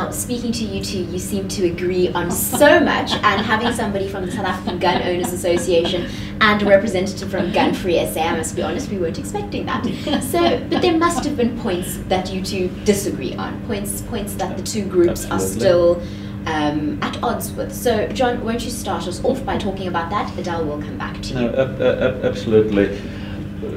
Now, speaking to you two, you seem to agree on so much, and having somebody from the South African Gun Owners Association and a representative from Gun Free SA, I must be honest, we weren't expecting that. So, but there must have been points that you two disagree on, points that the two groups are still at odds with. So, John, won't you start us off by talking about that? Adele will come back to you. Absolutely.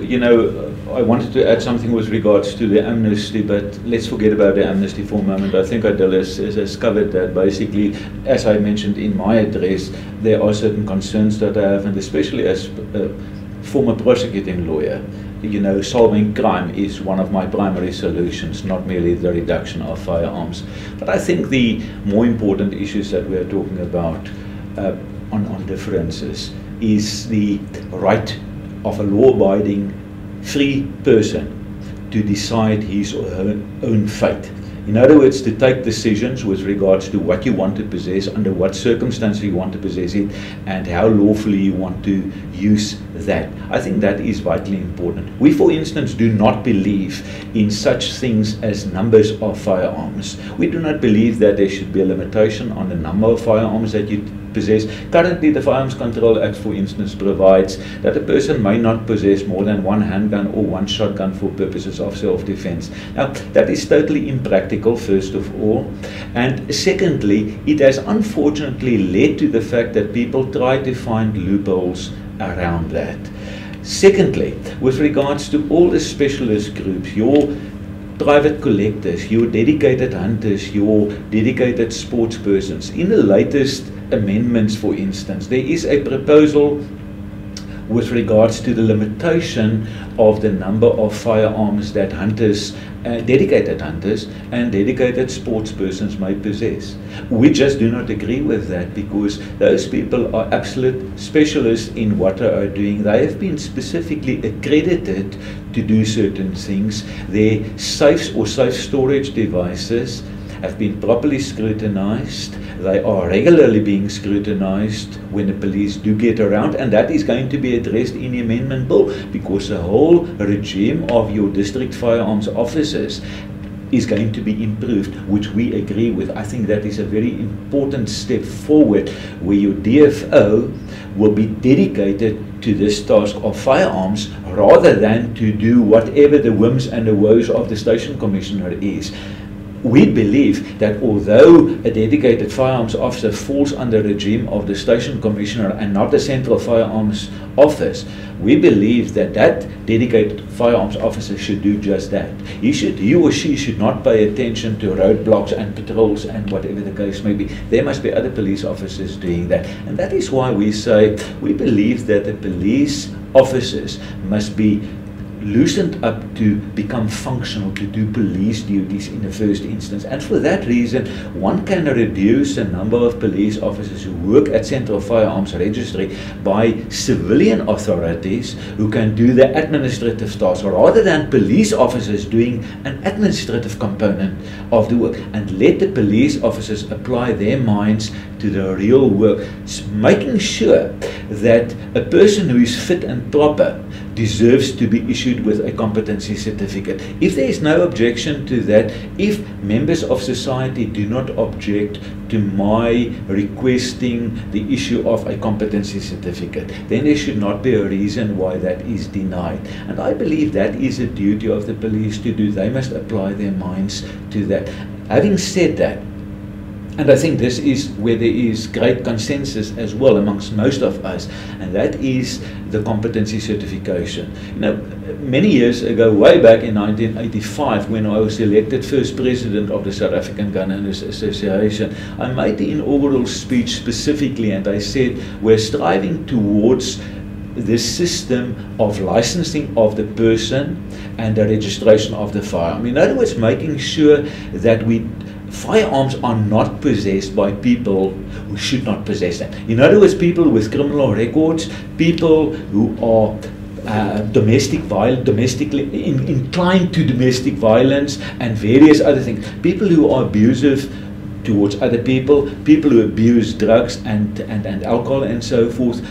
You know, I wanted to add something with regards to the amnesty, but let's forget about the amnesty for a moment. I think Adele has covered that. Basically, as I mentioned in my address, there are certain concerns that I have, and especially as a former prosecuting lawyer, you know, solving crime is one of my primary solutions, not merely the reduction of firearms. But I think the more important issues that we are talking about on differences is the right of a law-abiding, free person to decide his or her own fate. In other words, to take decisions with regards to what you want to possess, under what circumstances you want to possess it, and how lawfully you want to use that. I think that is vitally important. We, for instance, do not believe in such things as numbers of firearms. We do not believe that there should be a limitation on the number of firearms that you possess. Currently, the Firearms Control Act, for instance, provides that a person may not possess more than one handgun or one shotgun for purposes of self-defense. Now, that is totally impractical, first of all. And secondly, it has unfortunately led to the fact that people try to find loopholes around that. Secondly, with regards to all the specialist groups, your private collectors, your dedicated hunters, your dedicated sports persons, in the latest amendments, for instance, there is a proposal with regards to the limitation of the number of firearms that hunters, dedicated hunters and dedicated sports persons may possess. We just do not agree with that, because those people are absolute specialists in what they are doing. They have been specifically accredited to do certain things. Their safes or safe storage devices have been properly scrutinized. They are regularly being scrutinized when the police do get around, and that is going to be addressed in the amendment bill, because the whole regime of your district firearms officers is going to be improved, which we agree with. I think that is a very important step forward, where your DFO will be dedicated to this task of firearms rather than to do whatever the whims and the woes of the station commissioner is. We believe that although a dedicated firearms officer falls under the regime of the station commissioner and not the central firearms office, we believe that that dedicated firearms officer should do just that. He or she should not pay attention to roadblocks and patrols and whatever the case may be. There must be other police officers doing that. And that is why we say we believe that the police officers must be loosened up to become functional, to do police duties in the first instance. And for that reason, one can reduce the number of police officers who work at Central Firearms Registry by civilian authorities who can do the administrative tasks, rather than police officers doing an administrative component of the work, and let the police officers apply their minds to the real work, making sure that a person who is fit and proper deserves to be issued with a competency certificate. If there is no objection to that, if members of society do not object to my requesting the issue of a competency certificate, then there should not be a reason why that is denied. And I believe that is a duty of the police to do. They must apply their minds to that. Having said that, and I think this is where there is great consensus as well amongst most of us, and that is the competency certification. You know, many years ago, way back in 1985, when I was elected first president of the South African Gun Owners Association, I made the inaugural speech specifically, and I said, we're striving towards this system of licensing of the person and the registration of the firearm. In other words, making sure that firearms are not possessed by people who should not possess them. In other words, people with criminal records, people who are domestically inclined to domestic violence and various other things, people who are abusive towards other people, people who abuse drugs and alcohol and so forth.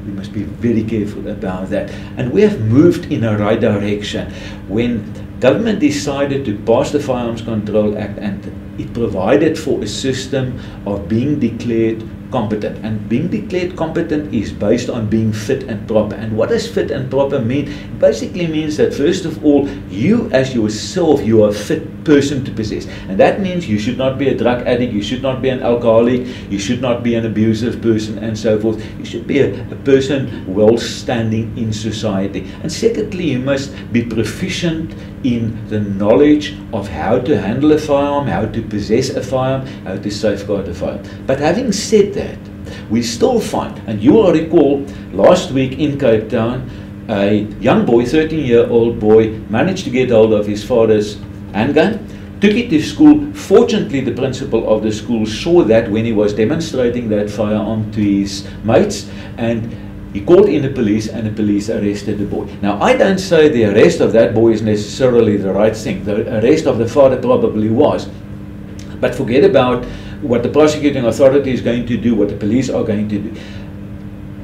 We must be very careful about that. And we have moved in a right direction. When government decided to pass the Firearms Control Act, and it provided for a system of being declared competent. And being declared competent is based on being fit and proper. And what does fit and proper mean? It basically means that first of all, you as yourself, you are a fit person to possess. And that means you should not be a drug addict, you should not be an alcoholic, you should not be an abusive person, and so forth. You should be a person well standing in society. And secondly, you must be proficient in the knowledge of how to handle a firearm, how to possess a firearm, how to safeguard a firearm. But having said that, we still find, and you will recall last week in Cape Town, a young boy, 13-year-old boy, managed to get hold of his father's handgun, took it to school. Fortunately, the principal of the school saw that when he was demonstrating that firearm to his mates, and he called in the police, and the police arrested the boy. Now, I don't say the arrest of that boy is necessarily the right thing. The arrest of the father probably was. But forget about what the prosecuting authority is going to do, what the police are going to do.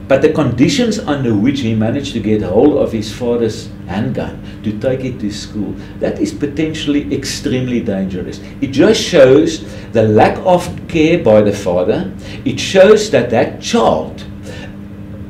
But the conditions under which he managed to get hold of his father's handgun to take it to school, that is potentially extremely dangerous. It just shows the lack of care by the father. It shows that that child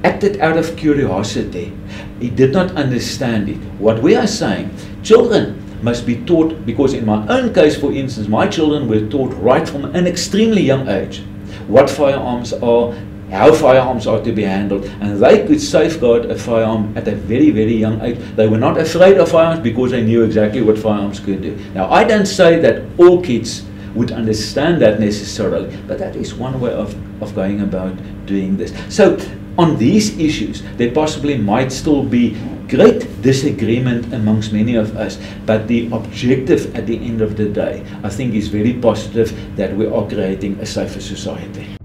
acted out of curiosity. He did not understand it. What we are saying, children must be taught, because in my own case, for instance, my children were taught right from an extremely young age what firearms are, how firearms are to be handled, and they could safeguard a firearm at a very, very young age. They were not afraid of firearms because they knew exactly what firearms could do. Now, I don't say that all kids would understand that necessarily, but that is one way of going about doing this. So, on these issues, there possibly might still be great disagreement amongst many of us, but the objective at the end of the day, I think, is very positive, that we are creating a safer society.